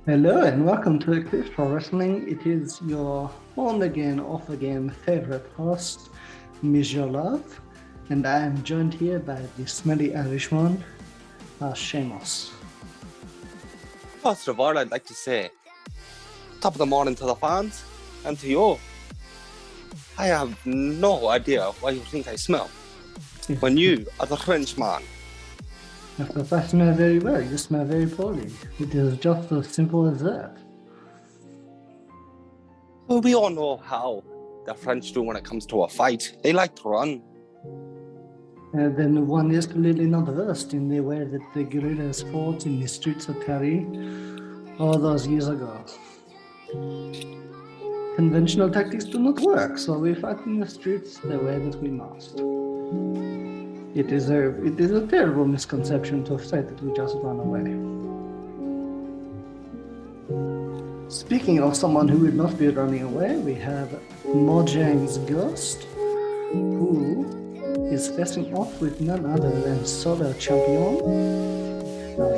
Hello and welcome to Eclipse Pro Wrestling. It is your on again, off again favorite host, Miss Your Love, and I am joined here by the smelly Irishman, Seamus. First of all, I'd like to say, top of the morning to the fans and to you. I have no idea why you think I smell when you are the Frenchman. Because I smell very well, you smell very poorly. It is just as simple as that. Well, we all know how the French do when it comes to a fight. They like to run. Then one is clearly not versed in the way that the guerrillas fought in the streets of Paris all those years ago. Conventional tactics do not work, so we fight in the streets the way that we must. It is a terrible misconception to say that we just run away. Speaking of someone who will not be running away, we have Mojang's Ghost, who is facing off with none other than solo champion,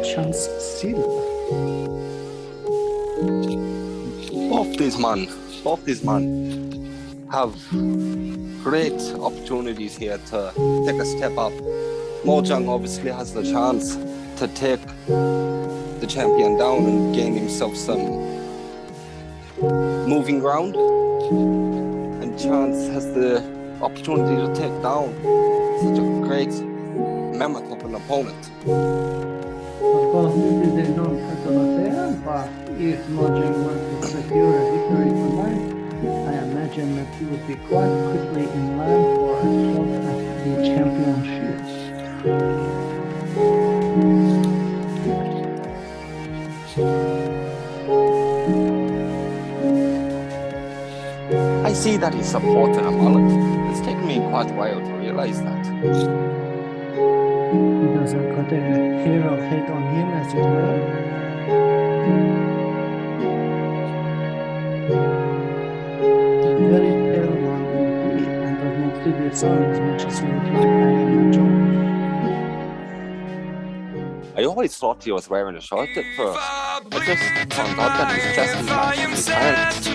Chance Sill. Both these men have great opportunities here to take a step up. Mojang obviously has the chance to take the champion down and gain himself some moving ground. And Chance has the opportunity to take down such a great mammoth of an opponent. Unfortunately, they don't have the affair, but if Mojang were to secure a victory tonight, I imagine that he would be quite quickly in line for a shot at the championship. I see that he's supporting a mullet. It's taken me quite a while to realize that. He does have got a hair of hate on him, as it were. Very pale one indeed, and does not see the sun as much as he would like, I imagine. I always thought he was wearing a shirt at first. I just found out that his chest is matching his pants.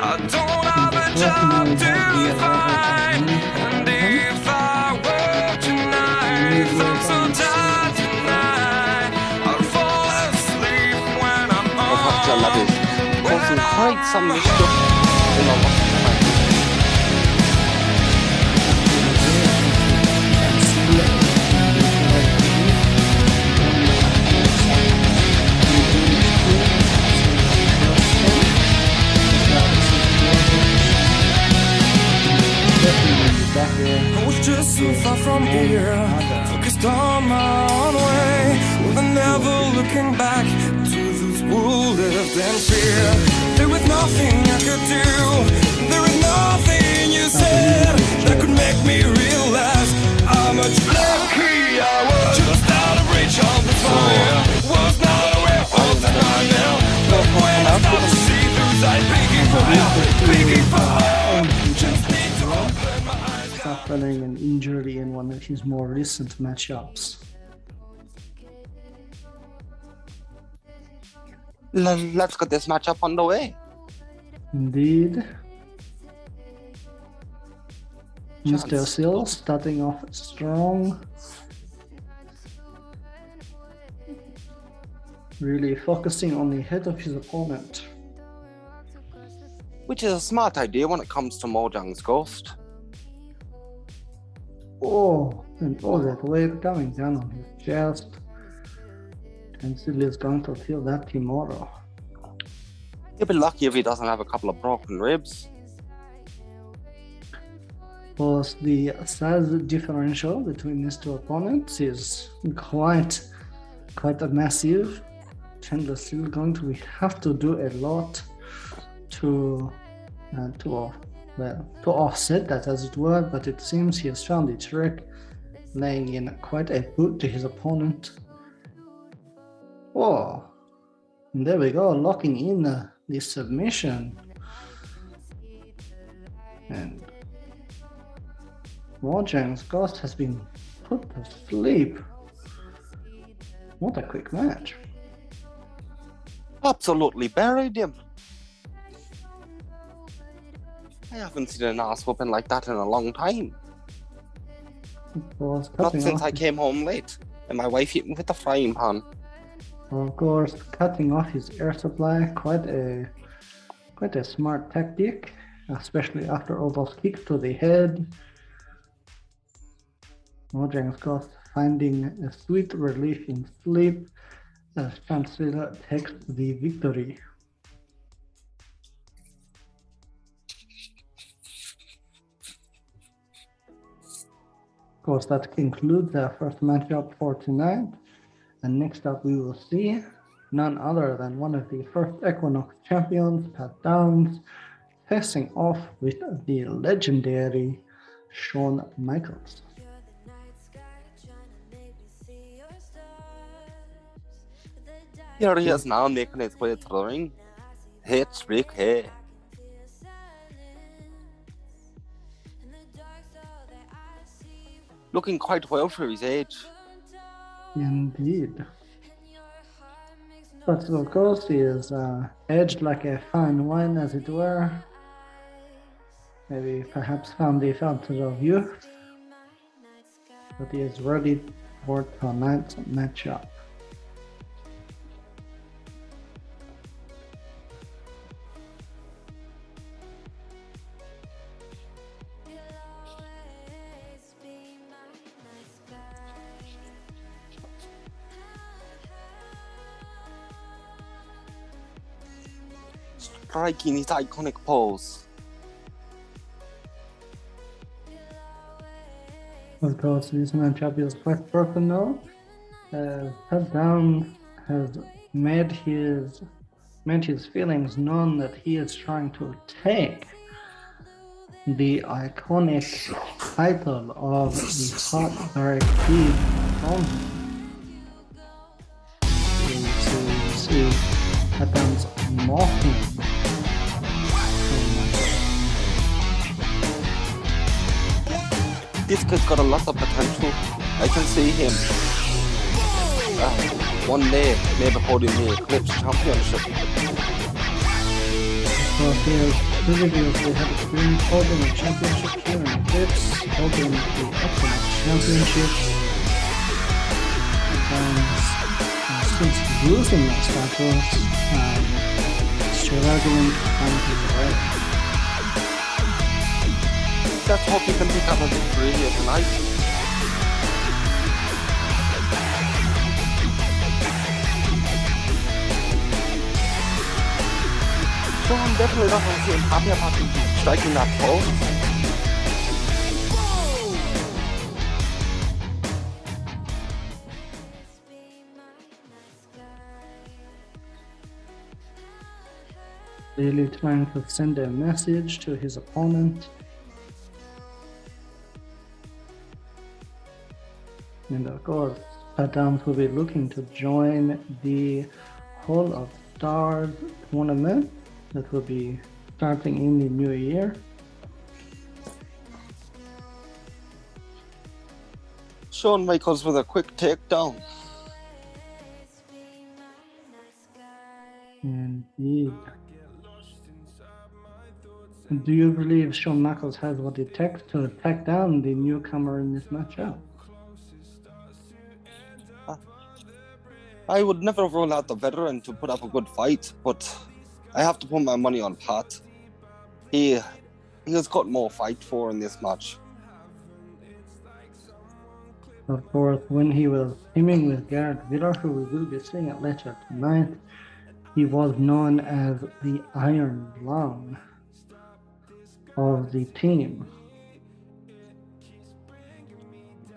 I don't have a job to find, and if I were tonight, I'm so tired tonight, I'll fall asleep when I'm home. Causing quite some mischief in our mind. I was just so far from here, focused on my own way, with never looking back to those who lived in fear. There was nothing I could do, there was nothing you said that could make me realize how much lucky I was. Just out of reach of the fire, was not aware of the nightmare. But when I started to see through sight, begging for help, begging for help, just need to open my eyes. Suffering an injury in one of his more recent matchups. Let's get this matchup on the way. Indeed. Chance. Mr. Sill starting off strong. Really focusing on the head of his opponent. Which is a smart idea when it comes to Mojang's Ghost. Oh, and all that weight coming down on his chest. And Sill is going to feel that tomorrow. He'll be lucky if he doesn't have a couple of broken ribs. Plus, the size differential between these two opponents is quite a massive. Chandler's still going to have to do a lot to offset that, as it were, but it seems he has found the trick, laying in quite a boot to his opponent. Oh, and there we go, locking in the submission. And Mojang's Ghost has been put to sleep. What a quick match. Absolutely buried him. I haven't seen an ass whooping like that in a long time. Not since I came home late and my wife hit me with the frying pan. Of course, cutting off his air supply, quite a smart tactic, especially after Oval's kick to the head. Mojang, of course, finding a sweet relief in sleep as Chancellor takes the victory. Of course, that concludes our first matchup for tonight. And next up, we will see none other than one of the first Equinox champions, Pat Downs, facing off with the legendary Shawn Michaels. Here he is now making his way to the ring. Hits big hair. Looking quite well for his age. Indeed. But of course, he is aged like a fine wine, as it were. Maybe perhaps found the fountain of youth. But he is ready for tonight's matchup. Striking his iconic pose. Of course, this matchup is quite personal. Pat Downs has made his feelings known that he is trying to take the iconic title of the Heartbreak Kid from him. You see Pat Downs mocking. This kid's got a lot of potential. I can see him one day maybe holding the Eclipse Championship. So here's previously had experience holding a championship here in Eclipse, holding the Equinox Championship. And since losing those titles, struggling to find his way. Let's hope he can pick up a victory here tonight. Shawn definitely doesn't seem happy about him striking that pose. Really trying to send a message to his opponent. And of course, Pat Downs will be looking to join the Hall of Stars tournament that will be starting in the new year. Shawn Michaels with a quick takedown. Indeed. And do you believe Shawn Michaels has what it takes to attack down the newcomer in this matchup? I would never rule out the veteran to put up a good fight, but I have to put my money on Pat. He has got more fight for in this match. Of course, when he was teaming with Garrett, who we will be seeing it later tonight, he was known as the Iron Lung of the team.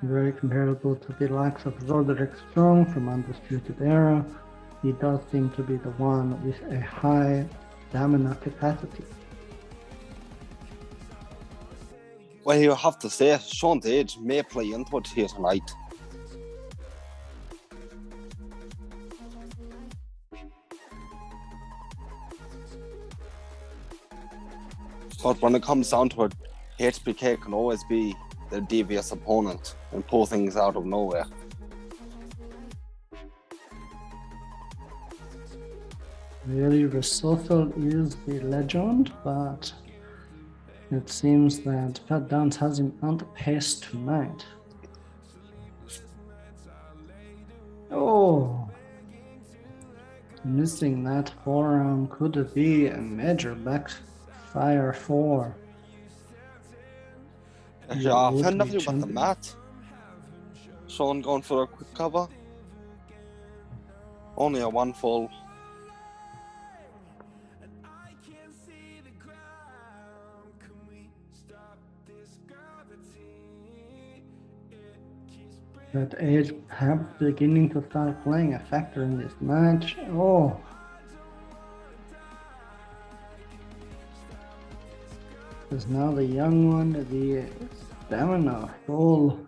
Very comparable to the likes of Roderick Strong from Undisputed Era. He does seem to be the one with a high stamina capacity. Well, you have to say, Shawn's age may play into it here tonight. But when it comes down to it, HBK can always be the devious opponent and pull things out of nowhere. Really, Risotto is the legend, but it seems that Pat Downs has him on the pace tonight. Oh, missing that forearm could be a major backfire for Yeah, I've had would-be nothing but the champion. mat. Shawn going for a quick cover. Only a one fall. That age beginning to start playing a factor in this match. Oh. Because now the young one, the stamina full,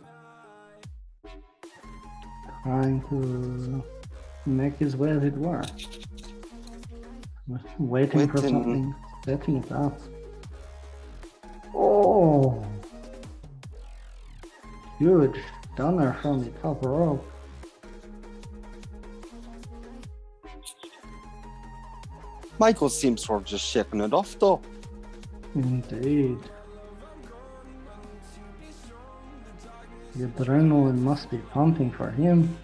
trying to make his way as it were. Waiting for something, setting it up. Oh! Huge stunner from the top rope. Michael seems to have just shaking it off though. Indeed. The adrenaline must be pumping for him.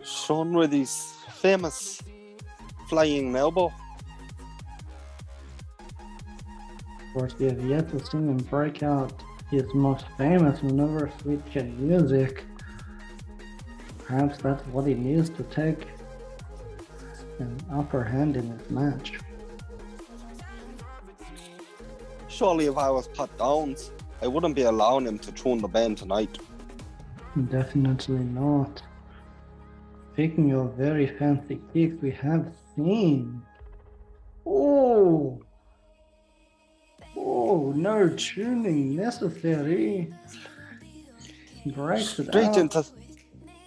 Shawn with his famous flying elbow. Of course, we have yet to see him break out his most famous maneuver, switch and music. Perhaps that's what he needs to take an upper hand in this match. Surely if I was Pat Downs, I wouldn't be allowing him to tune the band tonight. Definitely not. Speaking of very fancy kicks, we have seen. Oh! Oh, no tuning necessary. Breaks it out.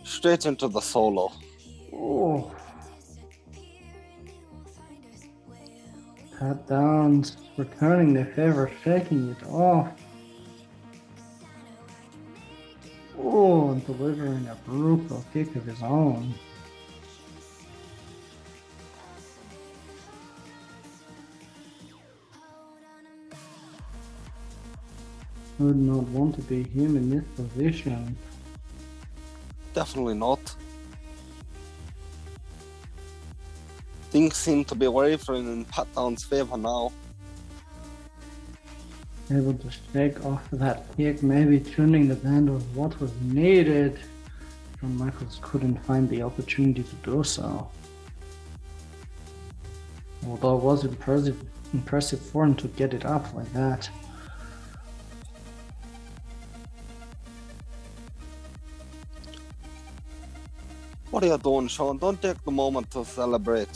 Straight into the solo. Oh. Pat Downs returning the favor, shaking it off. Oh, and delivering a brutal kick of his own. Would not want to be him in this position. Definitely not. Things seem to be wavering in Pat Downs' favor now. Able to shake off that kick, maybe tuning the band was what was needed. Shawn Michaels couldn't find the opportunity to do so. Although it was impressive for him to get it up like that. What are you doing, Shawn? Don't take the moment to celebrate.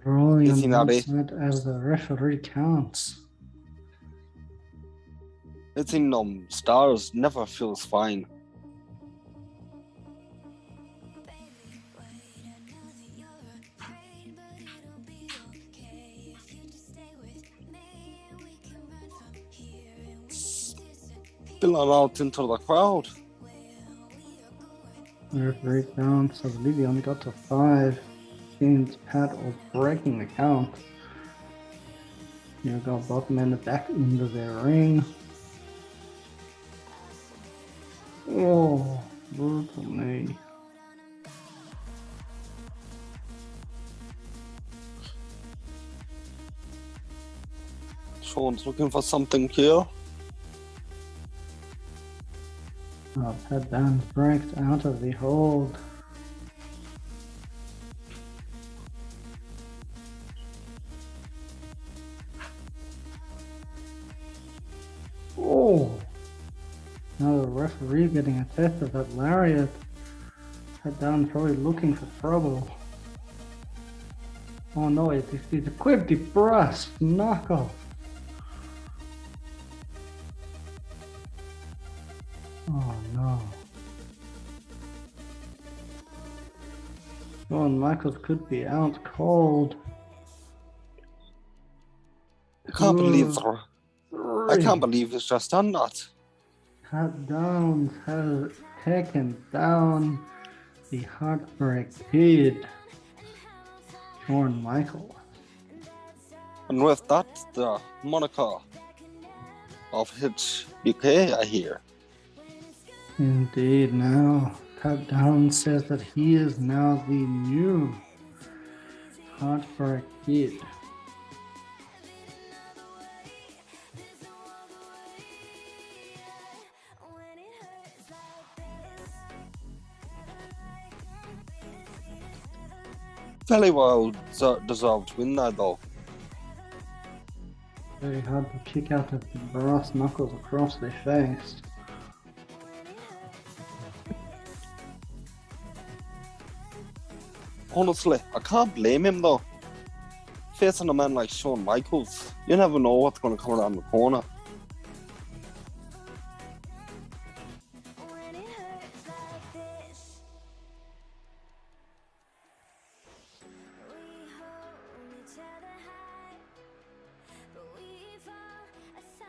Brilliant outside as the referee counts. It's in stars never feels fine. Spilling out into the crowd. The referee counts. I believe he only got to 5. Seems Pat was breaking the count. Here go both men back into their ring. Oh, brutal knee. Shawn's looking for something here. Pat Downs breaks out of the hold. Oh! Now the referee getting a test of that lariat. Pat Downs probably looking for trouble. Oh no, it's a quick deep brass knockoff. Oh no. Shawn Michaels could be out cold. can't believe it's just done that. Cut Downs has taken down the Heartbreak Kid, Shawn Michael. And with that, the moniker of HBK, I hear. Indeed, now Cut Downs says that he is now the new Heartbreak Kid. Very well deserved win there, though. Very hard to kick out of the brass knuckles across their face. Honestly, I can't blame him though. Facing a man like Shawn Michaels, you never know what's going to come around the corner.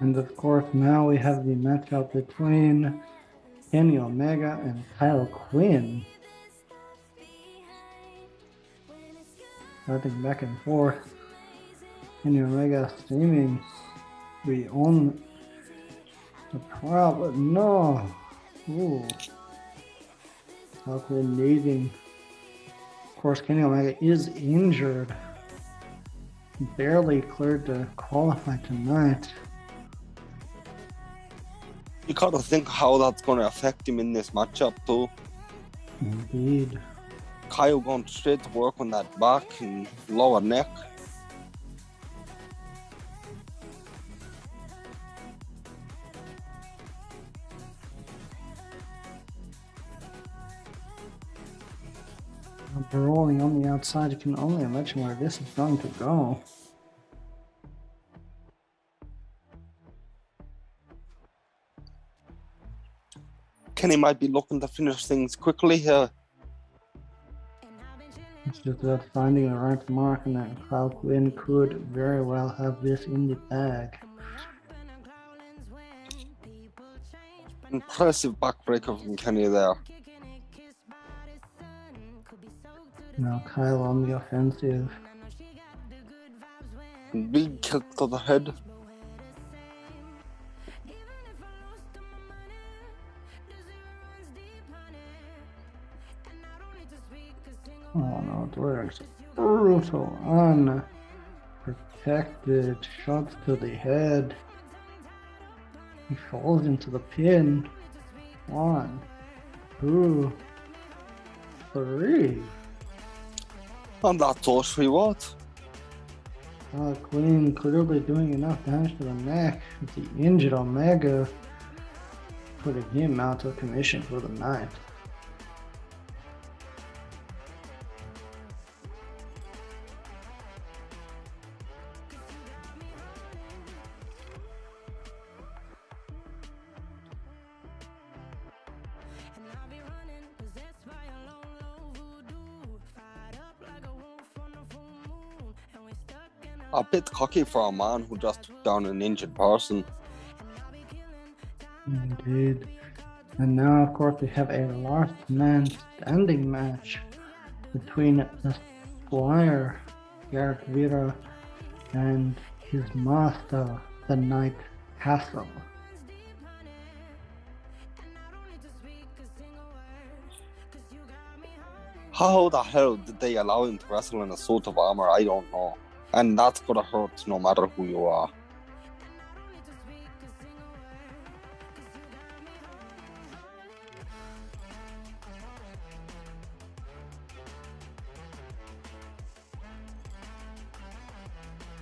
And of course, now we have the matchup between Kenny Omega and Kyle Quinn. Starting back and forth. Kenny Omega seeming to be on the prowl, but no. Ooh. Kyle Quinn leading. Of course, Kenny Omega is injured. Barely cleared to qualify tonight. You gotta think how that's gonna affect him in this matchup too. Indeed. Kyle going straight to work on that back and lower neck. Rolling on the outside, you can only imagine where this is going to go. Kenny might be looking to finish things quickly here. It's just about finding the right mark, and that Kyle Quinn could very well have this in the bag. Impressive backbreaker from Kenny there. Now Kyle on the offensive. Big kick to the head. Oh no, there's brutal, unprotected shots to the head. He falls into the pin. 1, 2, 3. And that's all she was. Quinn clearly doing enough damage to the neck with the injured Omega, putting him out of commission for the night. A bit cocky for a man who just took down an injured person. Indeed. And now, of course, we have a last man standing match between the Squire, Garrett, Vera, and his master, the Night Castle. How the hell did they allow him to wrestle in a suit of armor? I don't know. And that's gonna hurt no matter who you are.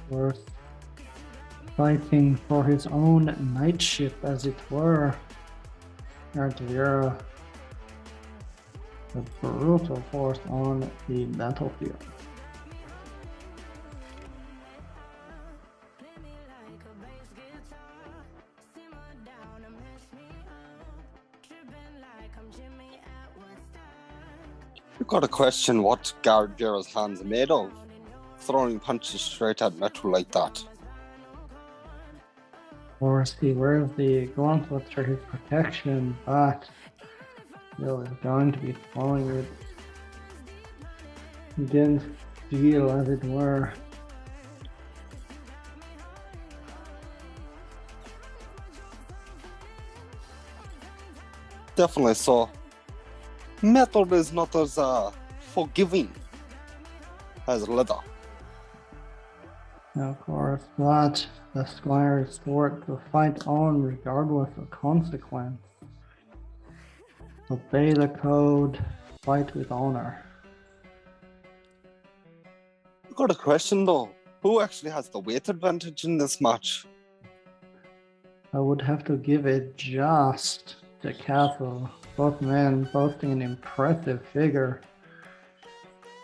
Worth fighting for his own knightship, as it were. Garrett Vera, the brutal force on the battlefield. You gotta question what Garrett Vera's hands are made of, throwing punches straight at Metro like that. Or see where's the gauntlet for his protection, but Sill is going to be throwing it against Steel, as it were. Definitely so. Metal is not as forgiving as leather. Of course, but the Squire is forced to fight on regardless of consequence. Obey the code, fight with honor. I've got a question though. Who actually has the weight advantage in this match? I would have to give it just to Castle. Both men boasting an impressive figure.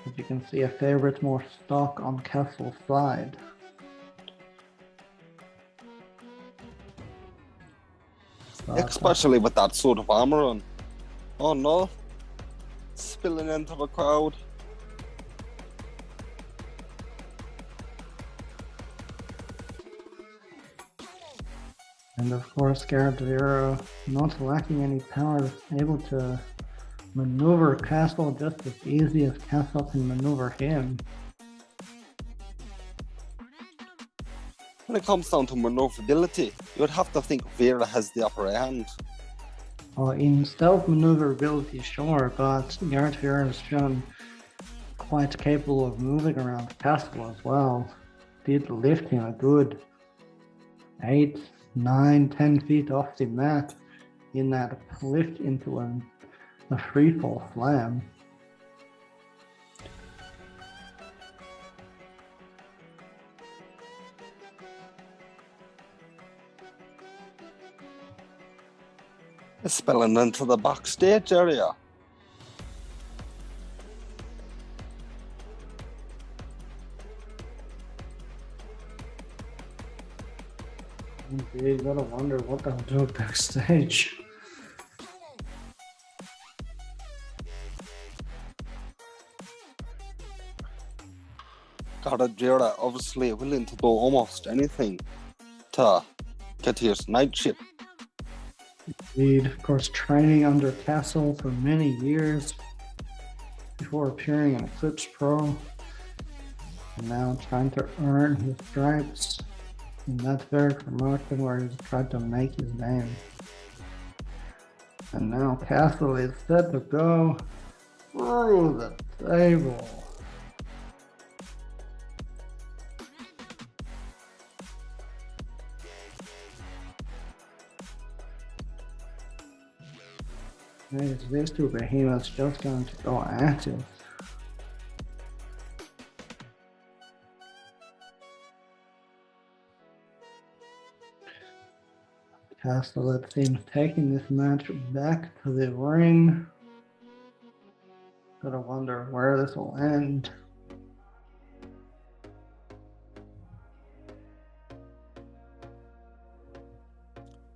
As you can see, a favorite more stock on Castle's side. Especially with that suit of armor on. Oh no. Spilling into the crowd. And of course, Garrett Vera, not lacking any power, able to maneuver Castle just as easy as Castle can maneuver him. When it comes down to maneuverability, you would have to think Vera has the upper hand. In stealth maneuverability, sure, but Garrett Vera has shown quite capable of moving around Castle as well. Did lift him a good 8, 9, 10 feet off the mat in that lift into a free fall slam. Spilling into the backstage area. You gotta wonder what they'll do backstage. Garrett Vera obviously willing to do almost anything to get his night shift. Indeed, of course, training under Castle for many years before appearing in Eclipse Pro, and now trying to earn his stripes in that very promotion where he's tried to make his name. And now Castle is set to go through the table. Is these two behemoths just going to go at it? Castle, it seems, taking this match back to the ring. Gotta wonder where this will end.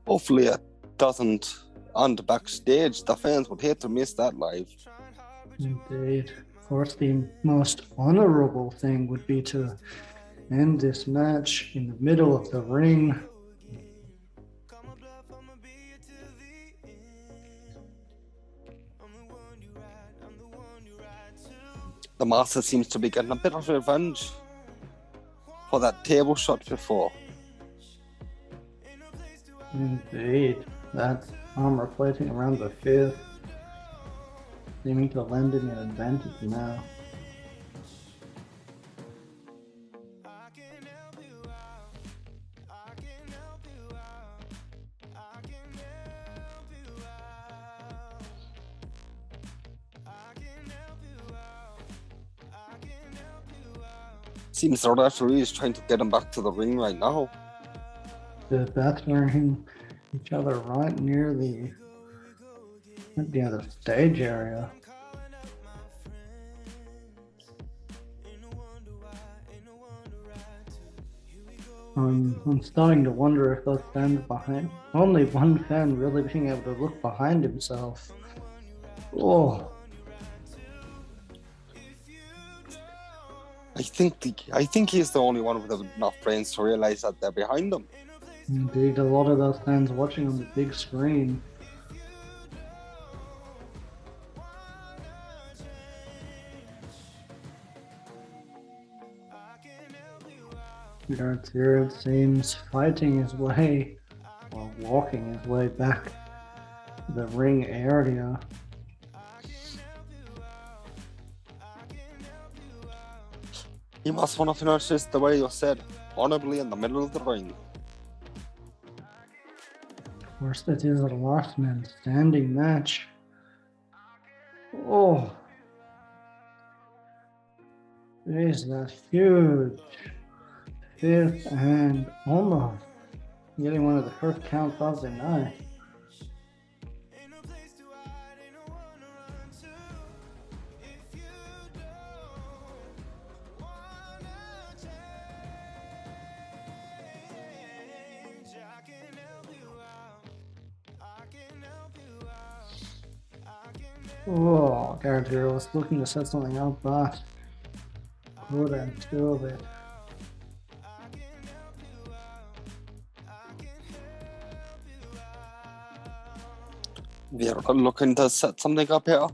Hopefully it doesn't on the backstage. The fans would hate to miss that live. Indeed. Of course, the most honorable thing would be to end this match in the middle of the ring. The master seems to be getting a bit of revenge for that table shot before. Indeed. That armor plating around the fifth seeming to lend him an advantage now. Seems the referee is trying to get him back to the ring right now. The battering each other right near the other stage area. I'm starting to wonder if those fans behind, only one fan really being able to look behind himself. Oh. I think he's the only one with enough brains to realize that they're behind him. Indeed, a lot of those fans watching on the big screen. Garrett here, it seems, fighting his way, or walking his way back to the ring area. He must want to finish this the way you said, honorably in the middle of the ring. Of course, it is a last man standing match. Oh, is that huge fifth and almost getting one of the first count of the night. Oh, Garrett here was looking to set something up, but couldn't do it. Vera looking to set something up here.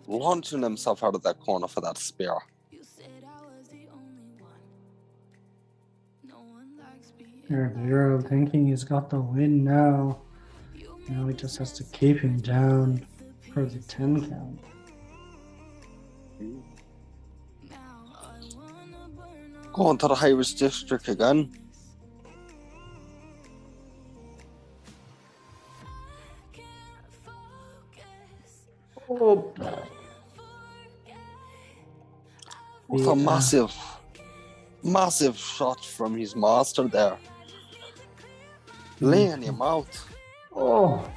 Launching himself out of that corner for that spear. Vera thinking he's got the win now. Now he just has to keep him down for the 10 count. Going to the Irish district again. Oh. With a massive shot from his master there. Laying him out. Oh,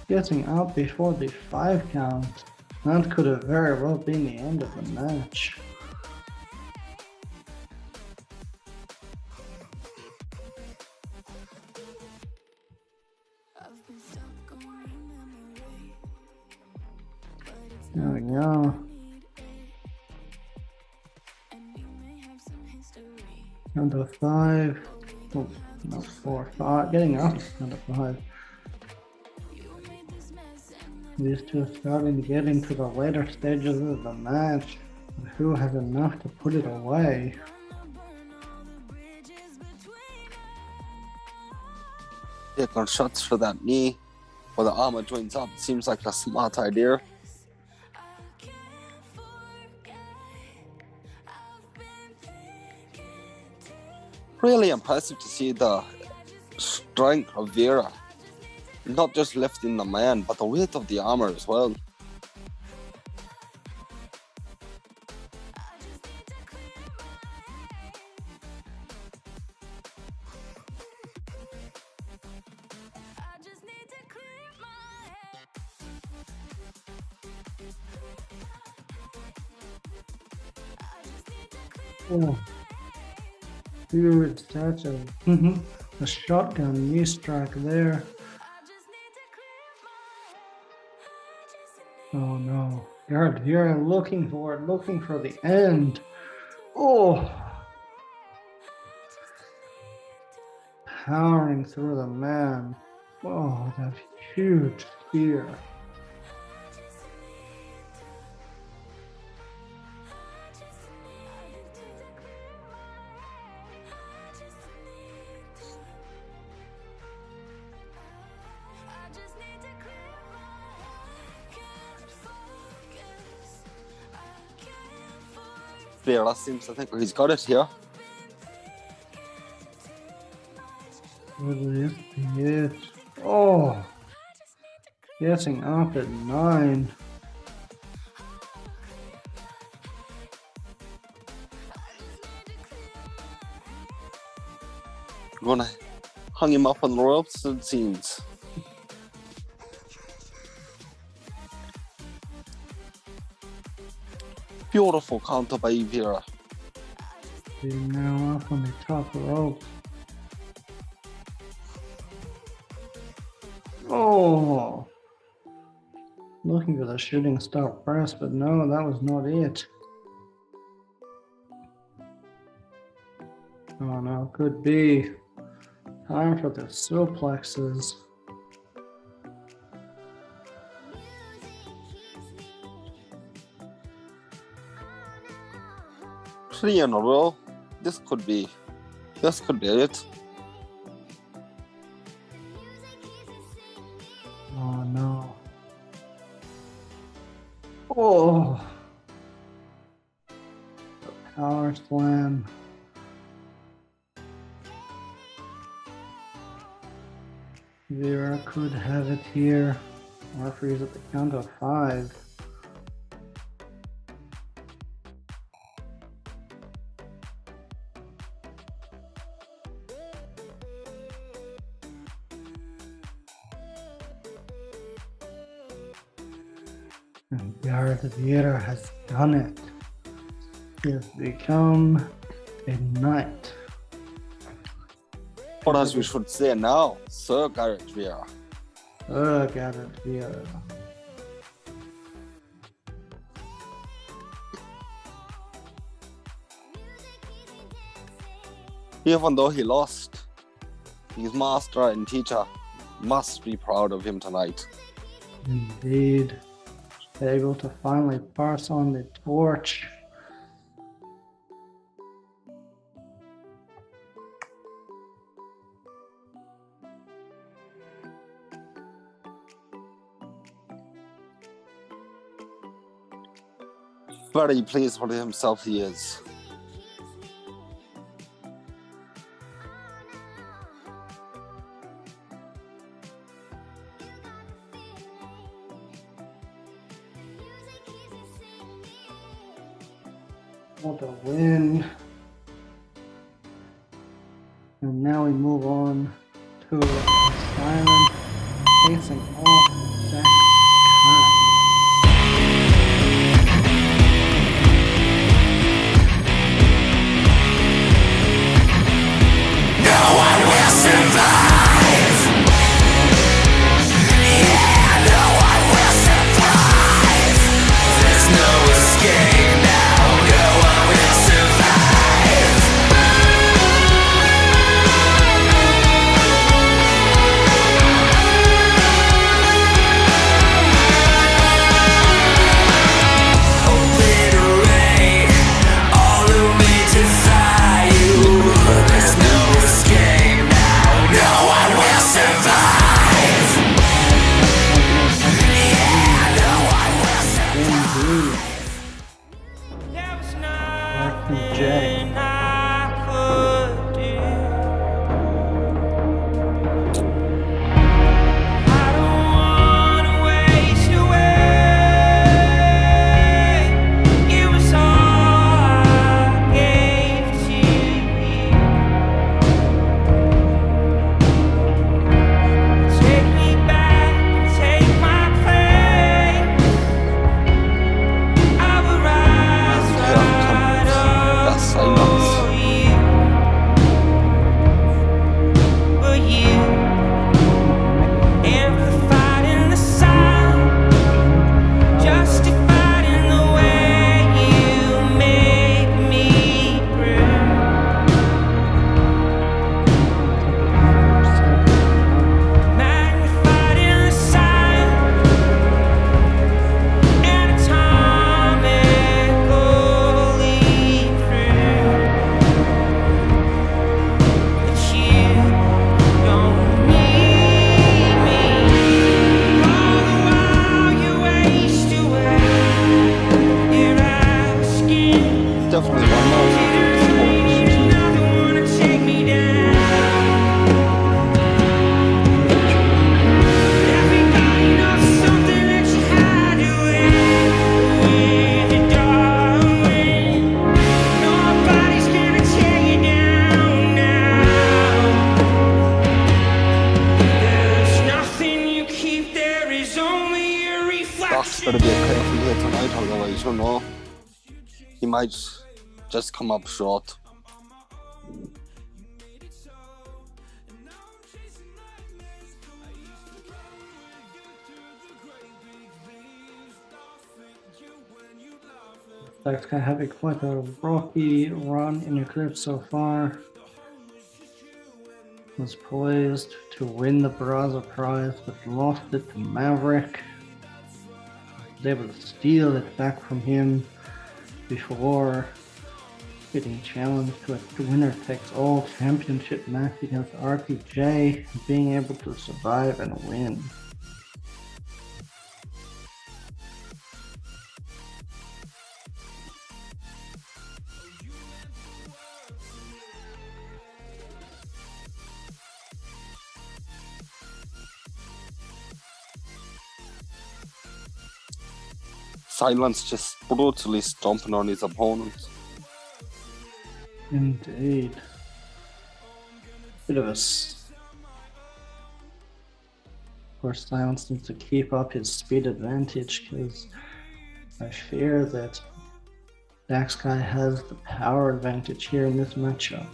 getting out before the 5 count. That could have very well been the end of the match. There we go. Number 5. Oh, no, 4, 5. Getting up. Number 5. These two are starting to get into the later stages of the match. Who has enough to put it away? Taking shots for that knee. While the armor joins up. Seems like a smart idea. Really impressive to see the strength of Vera. Not just lifting the man, but the weight of the armor as well. Oh. Huge touch of a shotgun knee strike there. Oh no. Garrett here looking for the end. Oh. Powering through the man. Oh, that huge spear. Vera seems to think he's got it here. What is it? Oh, getting up at 9. Gonna hang him up on the ropes, it seems. Beautiful counter by Vera. He's now up on the top rope. Oh, looking for the shooting star press, but no, that was not it. Oh no, could be. Time for the suplexes. Three in a row. This could be it. Oh no. Oh. The power slam. Vera could have it here. Referee's at the count of 5. And Garrett Vera has done it. He has become a knight. Or as we should say now, Sir Garrett Vera. Garrett Vera. Even though he lost, his master and teacher must be proud of him tonight. Indeed. Able to finally pass on the torch. Very pleased with himself he is. What a win. And now we move on to Silent facing off Dax Kai. No one will survive. Yeah, no one will survive. There's no escape now. No one will survive. Obliterate all who may defy you. There's no escape now. No one will survive. Yeah, no one will survive. Indeed. There was Jaye. nothing I could do. I don't wanna waste away. It was all I gave to you. Take me back, take my place. I will rise Here right comes up the silence. for you. But you amplified in the sound, justified in the way you make me breathe. Magnified in the sound, anatomically proved that you don't need me. All the while you waste away, you're asking, Definitely one more. another wanna take me down. Everybody knows something that you had to win the darling. Nobody's gonna tear you down now. There's nothing you keep, there is only a Dax reflection. better be careful here tonight, otherwise, you know, he might just come up short. Dax Kai having quite a rocky run in Eclipse so far. was poised to win the Brazza prize, but lost it to Maverick. Was able to steal it back from him before getting challenged to a winner-takes-all championship match against RTJ, being able to survive and win. Silence just brutally stomping on his opponent. Indeed. Bit of a... Of course, Silence needs to keep up his speed advantage, because I fear that Dax Kai has the power advantage here in this matchup.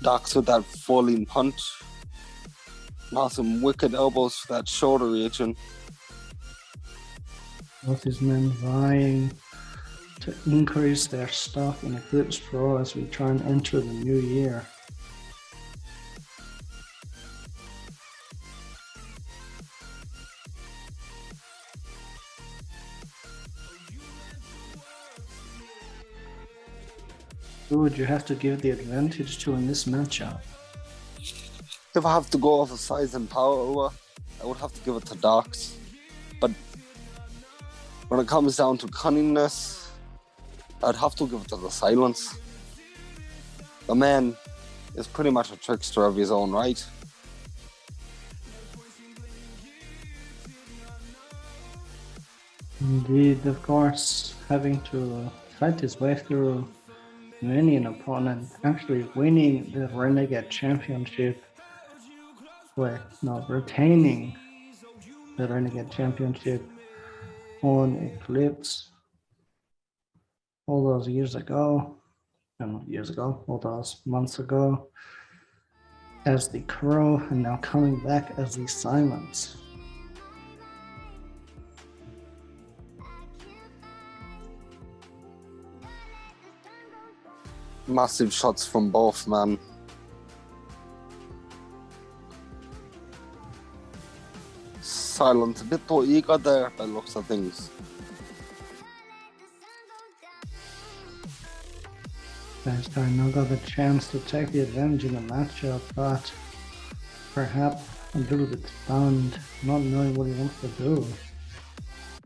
Dax with that falling punch. Now some wicked elbows for that shoulder region. Both these men vying to increase their stock in Eclipse Pro as we try and enter the new year. Who would you have to give the advantage to in this matchup? If I have to go off of size and power, I would have to give it to Dax. But when it comes down to cunningness, I'd have to give it to the Silence. The man is pretty much a trickster of his own right. Indeed, of course, having to fight his way through many an opponent, actually winning the Renegade Championship, retaining the Renegade Championship on Eclipse all those years ago, all those months ago, as the Crow, and now coming back as the Silence. Massive shots from both, man. Silence, a bit too eager there by looks of things. Dax Kai now got the chance to take the advantage in the matchup, but perhaps a little bit stunned, not knowing what he wants to do.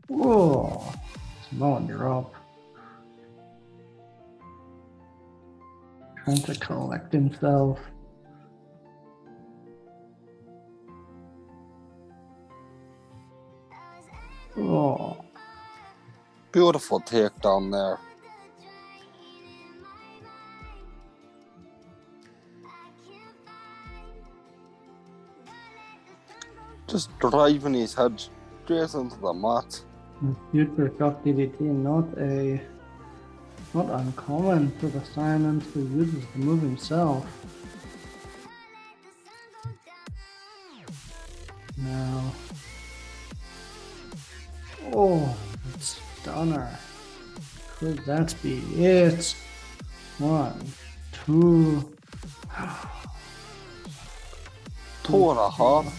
Whoa! Samoan drop. Trying to collect himself. Oh. Beautiful takedown there. Just driving his head straight into the mat. Future shock DDT, not uncommon for the Silence who uses the move himself. Now, oh, stunner. Could that be it? 1, 2, 2.5.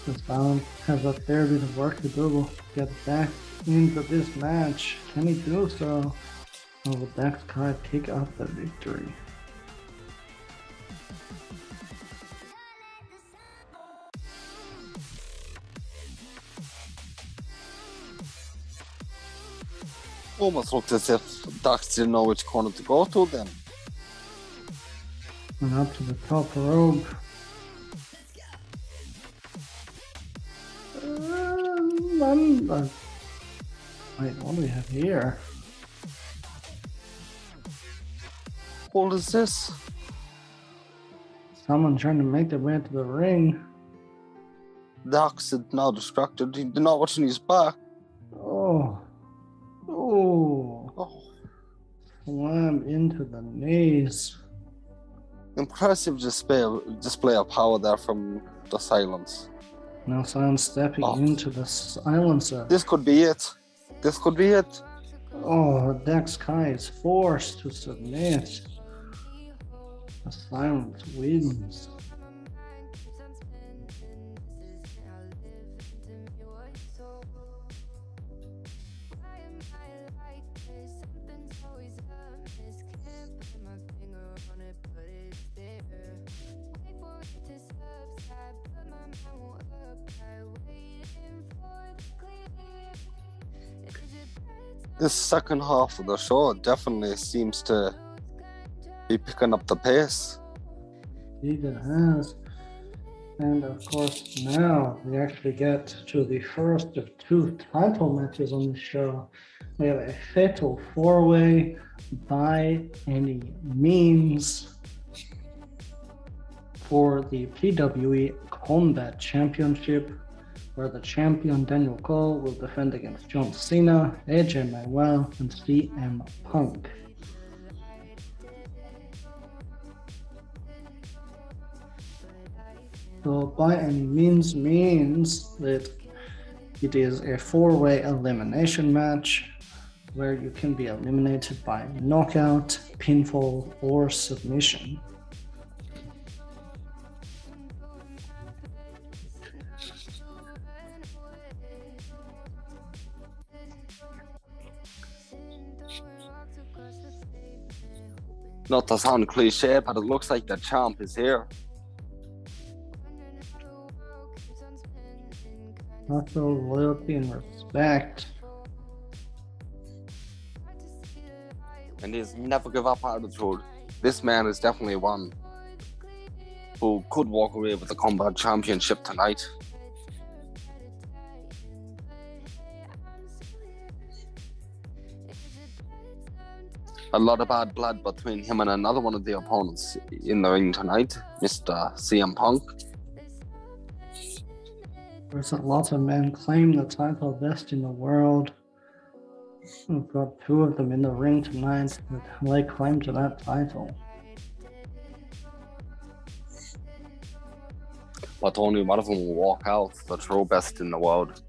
The Silence has a fair bit of work to do to get back into this match. Can he do so? Or will Dax Kai pick up the victory? Almost looked as if Dax didn't know which corner to go to then. And up to the top rope. Wait, what do we have here? What is this? Someone trying to make their way to the ring. Dax is now distracted. He did not watch his back. Oh. Slam into the knees. Impressive display of power there from the silence. Now Silence stepping into the silencer. This could be it. This could be it. Oh, Dax Kai is forced to submit. The Silence wins. This second half of the show definitely seems to be picking up the pace. Indeed it has. And of course now we actually get to the first of two title matches on the show. We have a fatal four-way by any means for the PWE Combat Championship, where the champion Daniel Cole will defend against John Cena, AJ Manuel, and CM Punk. So by any means that it is a four-way elimination match where you can be eliminated by knockout, pinfall, or submission. Not to sound cliche, but it looks like the champ is here. Also loyalty and respect. And his never give up attitude. This man is definitely one who could walk away with the Combat Championship tonight. A lot of bad blood between him and another one of the opponents in the ring tonight, Mr. CM Punk. There's a lot of men claim the title best in the world. We've got two of them in the ring tonight that lay claim to that title. But only one of them will walk out the true best in the world.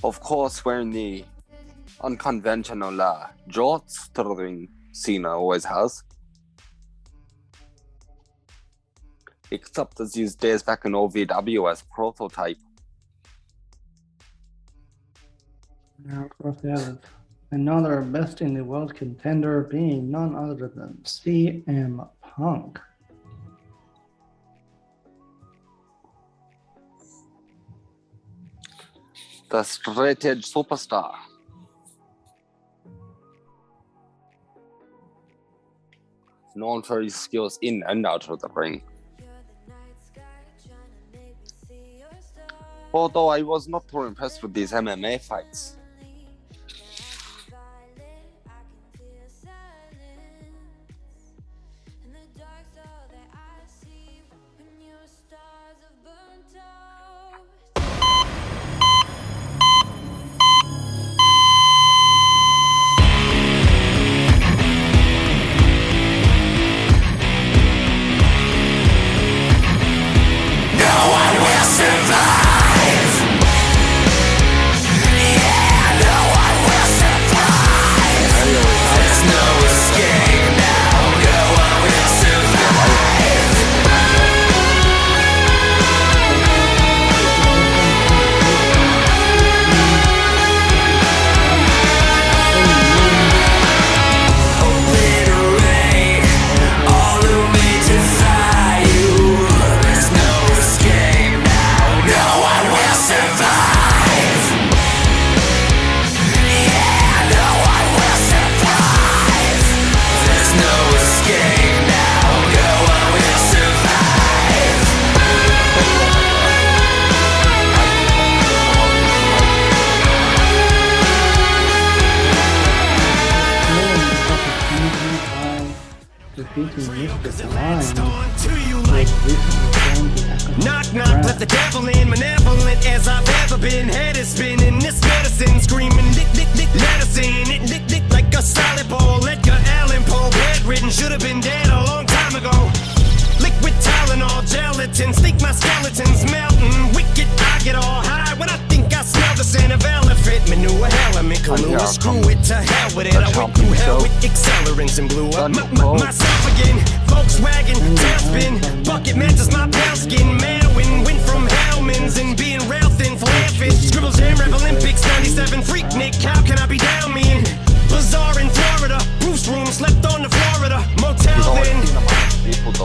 Of course, wearing the unconventional jorts to the ring, Cena always has. Except as his days back in OVW as prototype. Now, of course, we have another best in the world contender being none other than CM Punk. The straight edge superstar. Known for his skills in and out of the ring. Although I was not too impressed with these MMA fights. Defeating Mr. Demise, who has recently joined the Knock, knock, let the devil in. Malevolent as I've ever been. Head is spinning, this medicine screaming. Dick, dick, dick, medicine. It dick, dick like a solid ball. Edgar Allan Poe, bedridden, should have been dead a long time ago. Liquid Tylenol, gelatin, sneak my skeletons melting. Wicked, I get all high when I think I smell the scent of elephant manure. Element, Kahlua, screw it to hell with it. I went through hell with accelerants and blew up myself again. Volkswagen, tailspin, bucket matches my pale skin. Mailwind, went from Hellman's and being rail thin, flare fish. Scribbles Jam, Rev Olympics, 97, freak Nick, how can I be down me in? Bazaar in Florida, Bruce room, slept on the Florida motel then.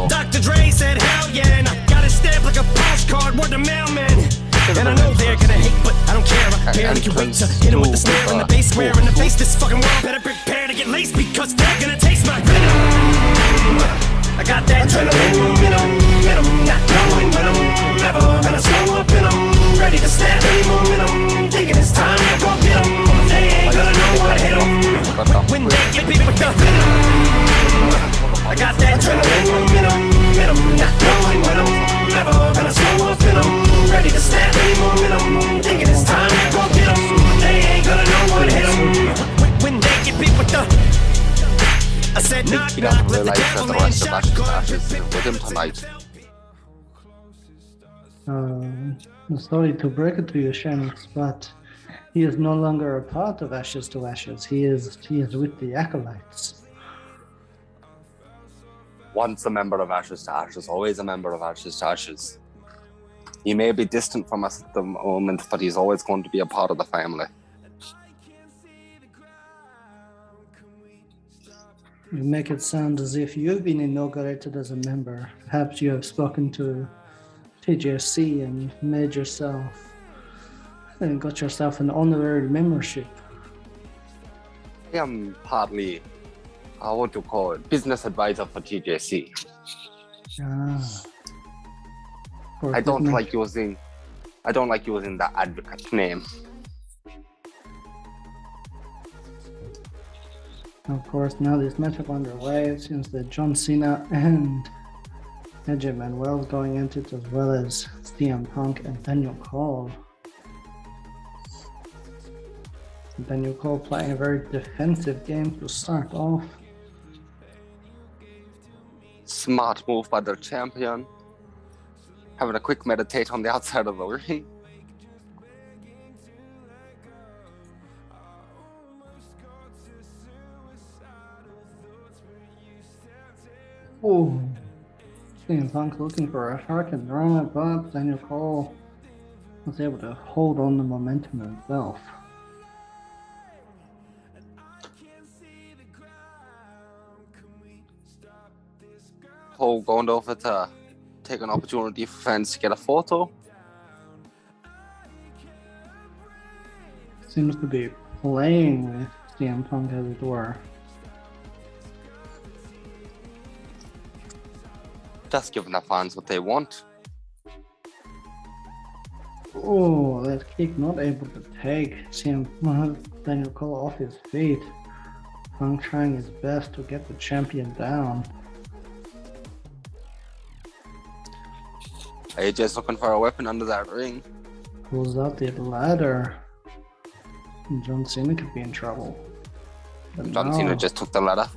Dr. Dre said hell yeah, and I got it stamped like a postcard, word to mailman. And I know they're gonna hate, but I don't care. I barely can wait to hit them with the snare and the bass square in the face. This fucking world better prepare to get laced because they're gonna taste my venom. I got that adrenaline in them, not knowing when I'm never gonna slow up in them. Ready to snap any momentum, thinking it's time to go get them. They ain't gonna know what hit them when they get beat with the venom. I got that adrenaline in them, not knowing when I'm never gonna slow up in them. Ready to snap any momentum, thinking it's time to go get them. They ain't gonna know what hit them when they get beat with the. I said knock, knock, let the devil in, shotgun with him tonight. I'm sorry to break it to you, Shanks, but he is no longer a part of Ashes to Ashes. He is with the Acolytes. Once a member of Ashes to Ashes, always a member of Ashes to Ashes. He may be distant from us at the moment, but he's always going to be a part of the family. You make it sound as if you've been inaugurated as a member. Perhaps you have spoken to TJC and made yourself and got yourself an honorary membership. I am partly, what to call it, business advisor for TJC. I don't like using the advocate name. Of course, now this matchup underway. It seems that John Cena and Manuel going into it, as well as CM Punk and Daniel Cole. Daniel Cole playing a very defensive game to start off. Smart move by their champion. Having a quick meditate on the outside of the ring. Oh, CM Punk looking for a Hurricane Rana, but Daniel Cole was able to hold on the momentum himself. Cole going over to take an opportunity for fans to get a photo. Seems to be playing with CM Punk, as it were. Just giving the fans what they want. Oh, that kick not able to take Daniel Cole off his feet. Punk trying his best to get the champion down. AJ's looking for a weapon under that ring. Pulls out the ladder. And John Cena could be in trouble. But John Cena just took the ladder.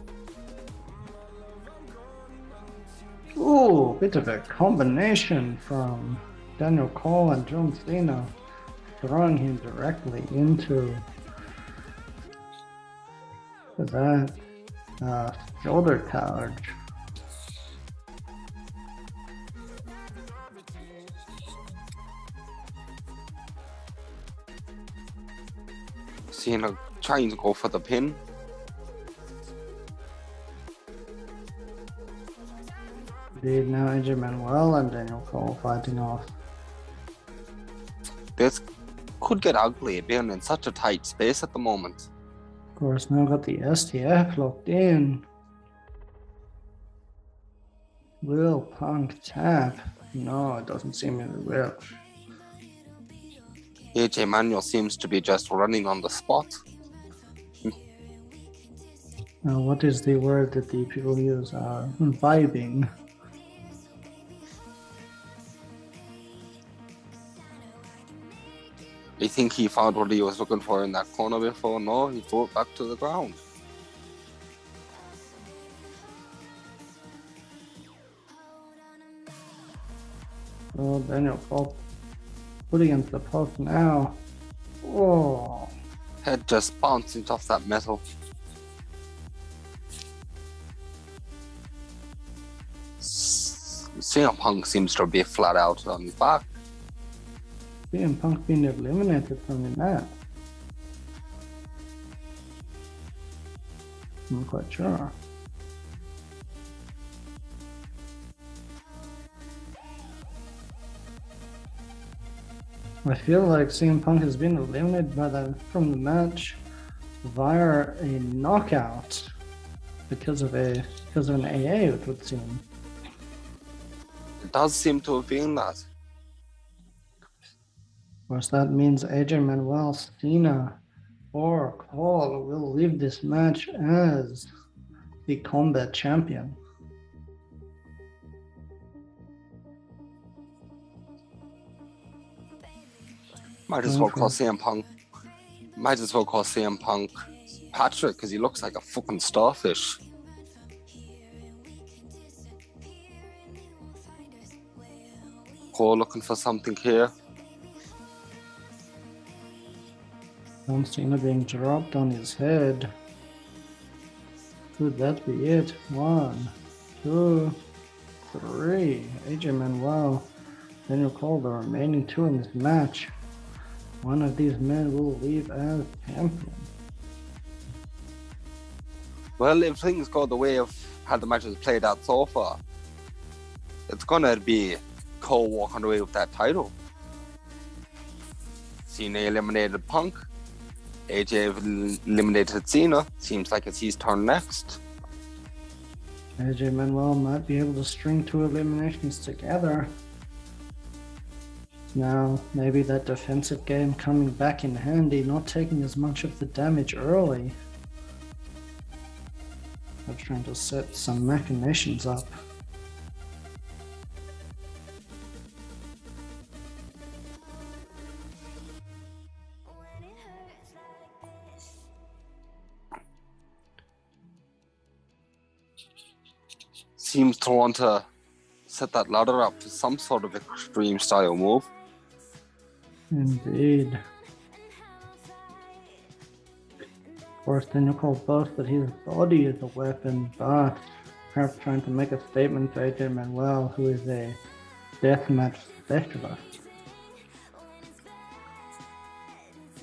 Ooh, bit of a combination from Daniel Cole and John Cena, throwing him directly into that shoulder charge. Cena trying to go for the pin. Indeed, now AJ Manuel and Daniel Cole fighting off. This could get ugly, being in such a tight space at the moment. Of course, now got the STF locked in. Will Punk tap? No, it doesn't seem it will. AJ Manuel seems to be just running on the spot. Now, what is the word that the people use? Vibing. You think he found what he was looking for in that corner before? No, he threw it back to the ground. Oh, Daniel Cole put against the post now. Oh. Head just bouncing off that metal. CM Punk seems to be flat out on his back. CM Punk being eliminated from the match. I'm not quite sure. I feel like CM Punk has been eliminated from the match via a knockout because of an AA, it would seem. It does seem to have been that. Of course, that means AJ Manuel, Cena, or Cole will leave this match as the Combat Champion. Might as well call CM Punk. Might as well call CM Punk Patrick because he looks like a fucking starfish. Cole looking for something here. John Cena being dropped on his head. Could that be it? 1, 2, 3. AJ Manuel. Daniel Cole, the remaining 2 in this match. One of these men will leave as champion. Well, if things go the way of how the match has played out so far, it's gonna be Cole walking away with that title. Cena eliminated Punk. AJ eliminated Cena. Seems like it's his turn next. AJ Manuel might be able to string 2 eliminations together. Now, maybe that defensive game coming back in handy, not taking as much of the damage early. They're trying to set some machinations up. Seems to want to set that ladder up for some sort of extreme style move. Indeed. Of course, Daniel Cole boasts that his body is a weapon, but perhaps trying to make a statement to AJ Manuel, who is a deathmatch specialist.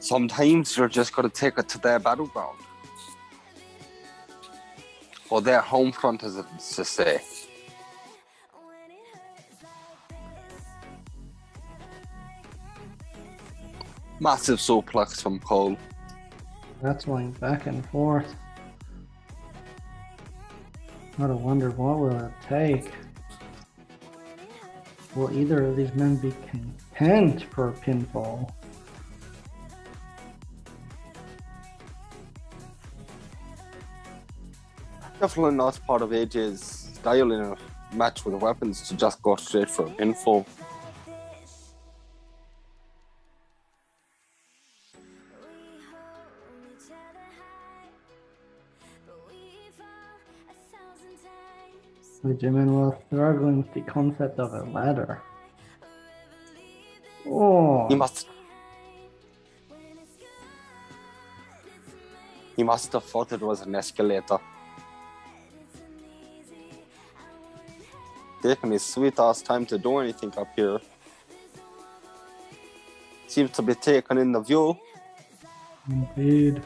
Sometimes you're just going to take it to their battleground. Or their home front, as it's to say. Massive suplex from Cole. That's going back and forth. Gotta wonder what will it take. Will either of these men be content for a pinfall? Definitely not part of AJ's style in a match with weapons to just go straight for a pinfall. AJ Manuel struggling with the concept of a ladder. Oh, He must have thought it was an escalator. Taking his sweet ass time to do anything up here. Seems to be taking in the view. indeed.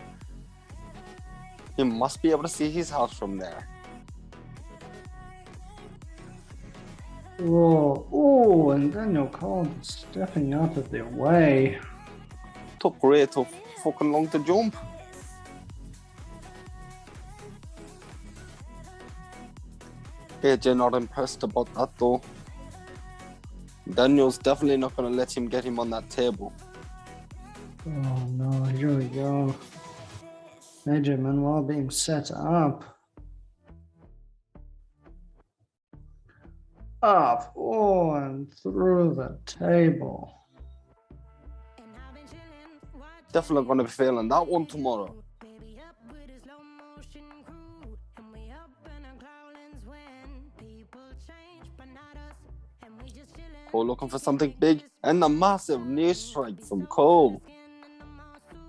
He must be able to see his house from there. Whoa, oh, and Daniel Cole stepping out of their way. Took way too fucking long to jump. AJ not impressed about that though. Daniel's definitely not going to let him get him on that table. Oh no, here we go. AJ Manuel being set up. Up, oh, and through the table. Definitely going to be feeling that one tomorrow. Cole looking for something big, and a massive knee strike from Cole.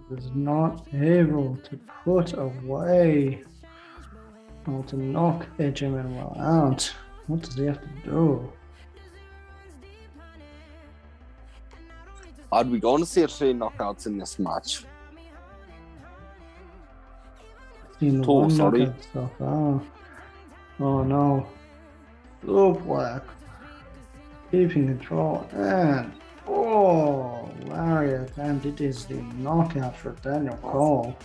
Was not able to put away or to knock Manuel out. What does he have to do? Are we going to see 3 knockouts in this match? Seen 2, sorry. knockout so far. Oh no. Blue black. Keeping control and lariat, and it is the knockout for Daniel Cole.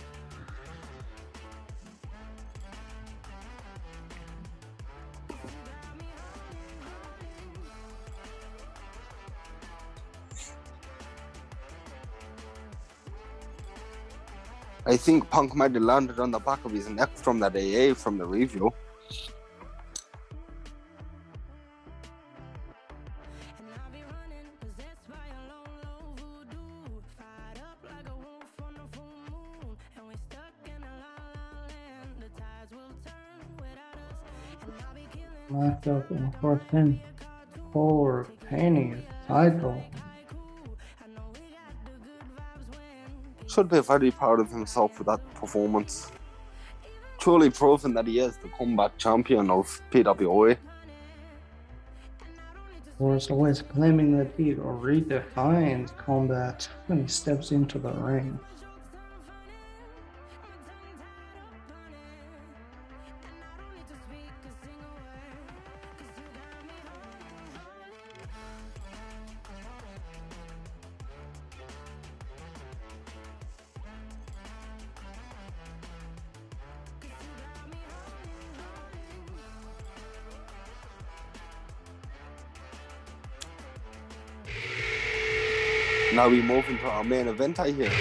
I think Punk might have landed on the back of his neck from that AA from the review. Locked up in the 410 for Penny's title. Should be very proud of himself for that performance. Truly proving that he is the comeback champion of PWA. Was always claiming that he redefines combat when he steps into the ring. Now we move into our main event, I hear.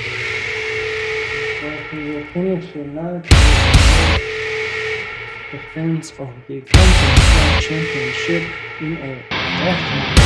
We will finish the night defense of the Constellation Championship in a death match.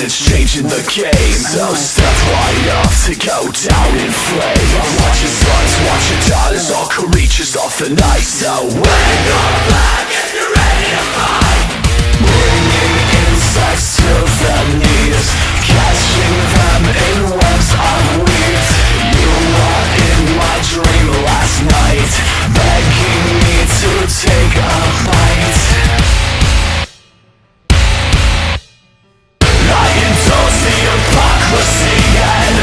It's changing the game. Those step right up to go down in flames. Watch your sons, watch your daughters, all creatures of the night. So when you're back, if you're ready to fight, bringing insects to their knees, catching them in webs of weeds. You were in my dream last night, begging me to take a bite. Hypocrisy and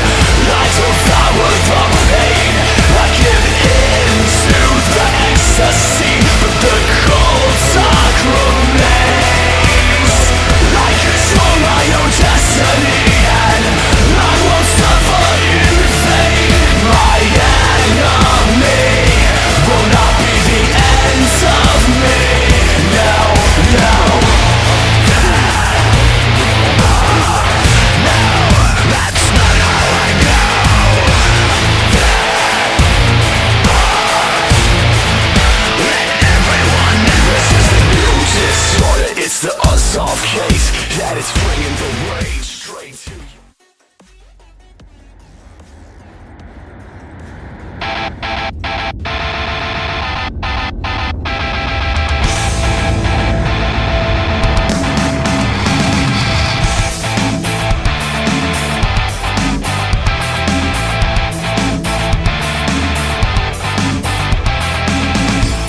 I devour the pain. I give in to the ecstasy, but the cold dark remains. I control my own destiny and I won't suffer in vain. My enemy will not be the end of me. No, no. It's the unsolved case that is bringing the rage straight to you.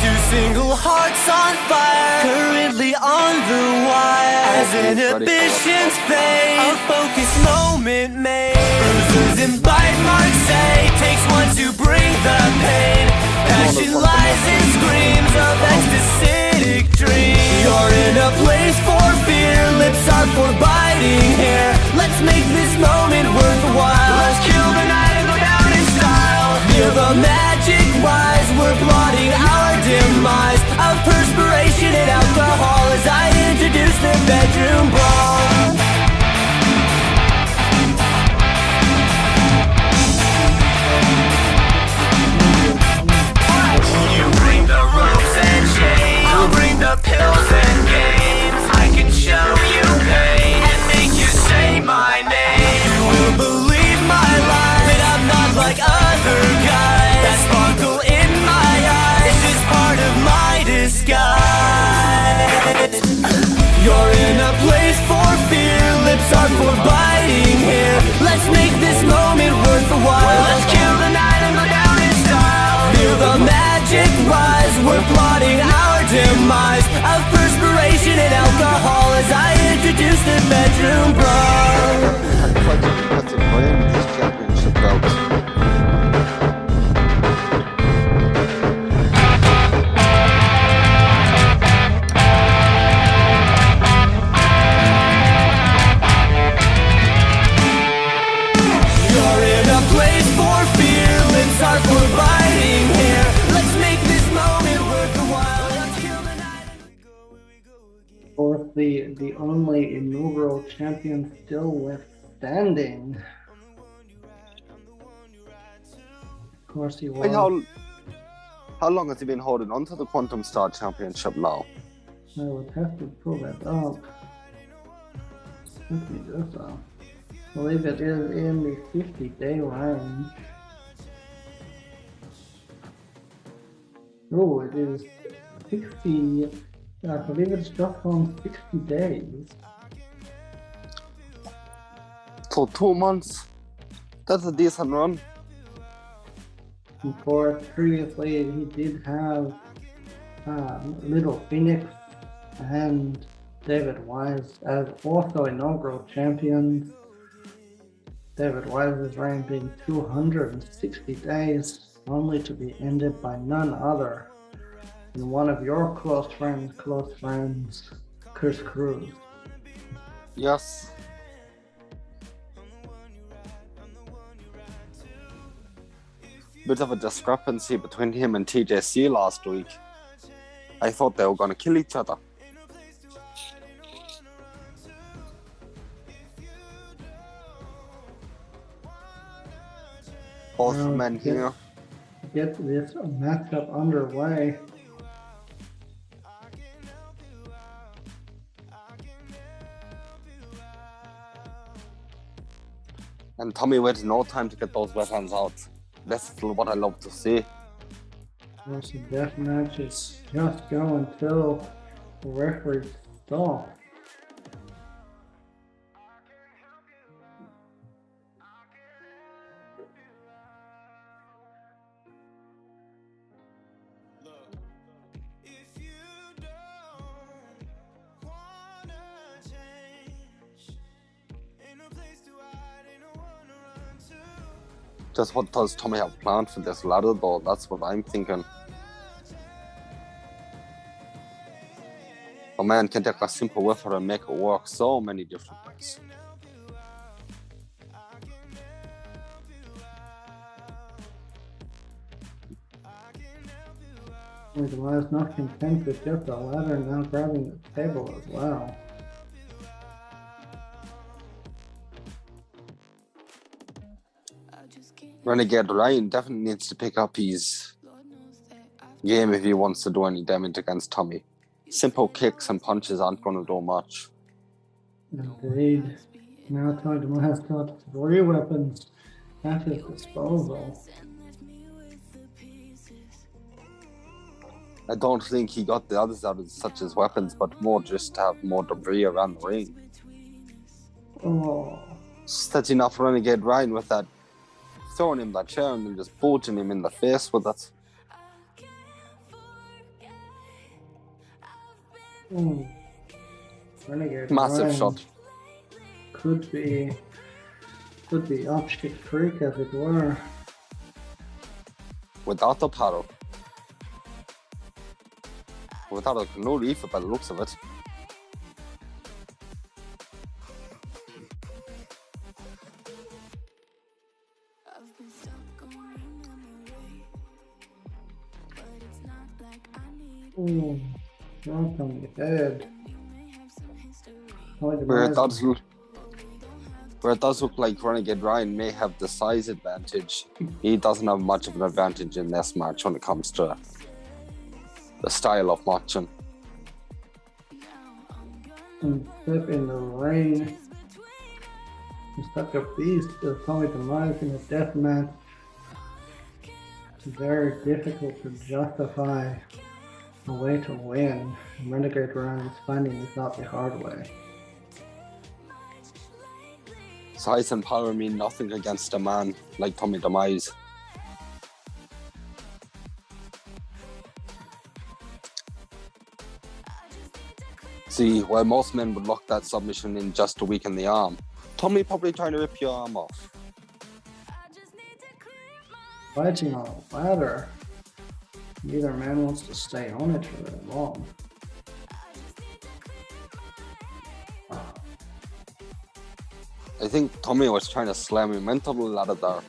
Two single hearts on fire, currently on the wire. As inhibitions fade, a focused moment made. Bruises and bite marks say, takes one to bring the pain. Passion lies in screams of ecstatic dreams. You're in a place for fear, lips are for biting here. Let's make this moment worthwhile. Let's kill the night and go down in style. Feel the magic fighting here. Let's make this moment worth the while. Let's kill the night and go down in style. Feel the magic rise, we're plotting our demise. Of perspiration and alcohol as I introduce the bedroom brawl. Had quite an impressive reign with this championship belt. You're in a place for fear, lips are for fighting here. Let's make this moment worth the while. Let's kill the night and we go again. Fourth, the only inaugural champion still left standing. Of course he was. Wait, how long has he been holding on to the Quantum Star Championship now? I would have to pull that up. Let me just I believe it is in the 50-day range. Oh, it is 60. I believe it's just on 60 days. So 2 months. That's a decent run. Of course, previously he did have Little Phoenix and David Wise as also inaugural champions. David Wise's reign being 260 days, only to be ended by none other than one of your close friends, Cruz. Yes. Bit of a discrepancy between him and TJC last week. I thought they were gonna kill each other. Both Now, men here. Get this matchup underway. And Tommy waited no time to get those weapons out. That's what I love to see. This death match is just go until the referee stops. Just what does Tommy have planned for this ladder though? That's what I'm thinking. A man can take a simple weapon and make it work so many different ways. Otherwise, not content with just a ladder, now grabbing the table as well. Renegade Rayn definitely needs to pick up his game if he wants to do any damage against Tommy. Simple kicks and punches aren't going to do much. Indeed. Now Tommy has got 3 weapons at his disposal. I don't think he got the others out as such as weapons, but more just to have more debris around the ring. Oh. Setting off Renegade Rayn with that, throwing him that chair and then just bulging him in the face with it. Renegade Massive Rayn shot. Could be upstick creek as it were. Without the paddle. Without a no leaf by the looks of it. Ooh, not on the head. Where it does look like Renegade Rayn may have the size advantage, he doesn't have much of an advantage in this match when it comes to the style of matching. And step in the rain. He's such a beast of Tommy Demise in a death match. It's very difficult to justify a way to win. Renegade Rayn is finding this out the hard way. Size and power mean nothing against a man like Tommy Demise. See, while most men would lock that submission in just to weaken the arm, Tommy probably trying to rip your arm off. Fighting on a ladder. Neither man wants to stay on it for very long. I think Tommy was trying to slam him into the ladder there.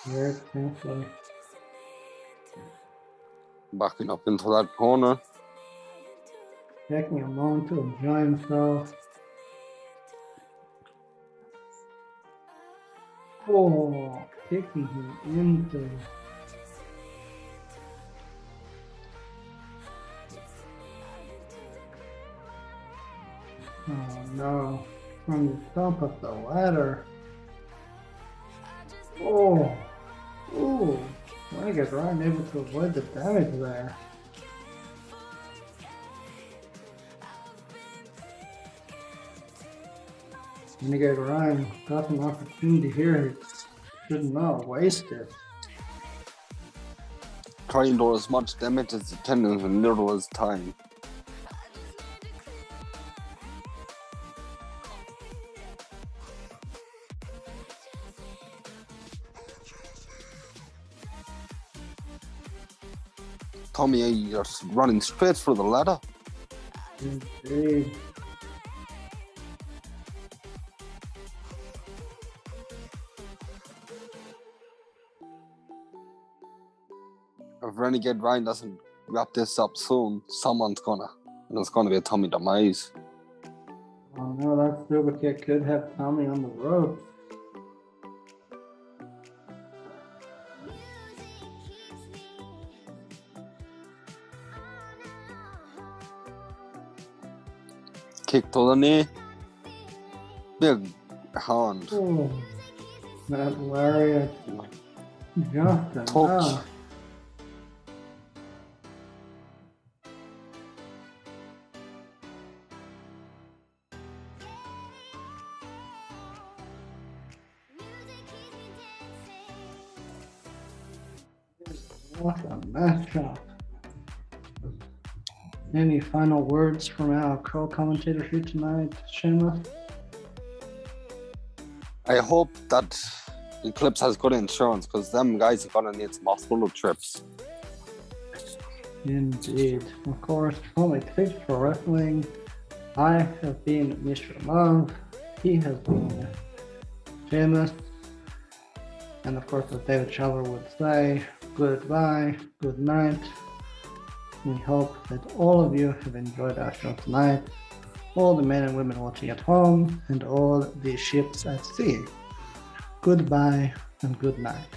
Very painfully. Backing up into that corner. Taking a moment to enjoy himself. Oh, kicking him into. Oh no, from the top of the ladder. Oh, ooh, Renegade Ryan able to avoid the damage there. Renegade Ryan got an opportunity here, he should not waste it. Trying to do as much damage as he can in little as time. Tommy, you're running straight for the ladder. Indeed. If Renegade Ryan doesn't wrap this up soon, someone's gonna. And it's gonna be a Tommy Demise. Oh no, that stupid kid could have Tommy on the rope. Kick to the knee. Big hand. Oh, that lariat. Just Touch. enough. What a matchup. Any final words from our co-commentator here tonight, Seamus? I hope that Eclipse has good insurance because them guys are gonna need some hospital trips. Indeed. Of course, from Eclipse Pro Wrestling, I have been Mr. Love, he has been Seamus, and of course, as David Shaver would say, goodbye, good night. We hope that all of you have enjoyed our show tonight, all the men and women watching at home, and all the ships at sea. Goodbye and good night.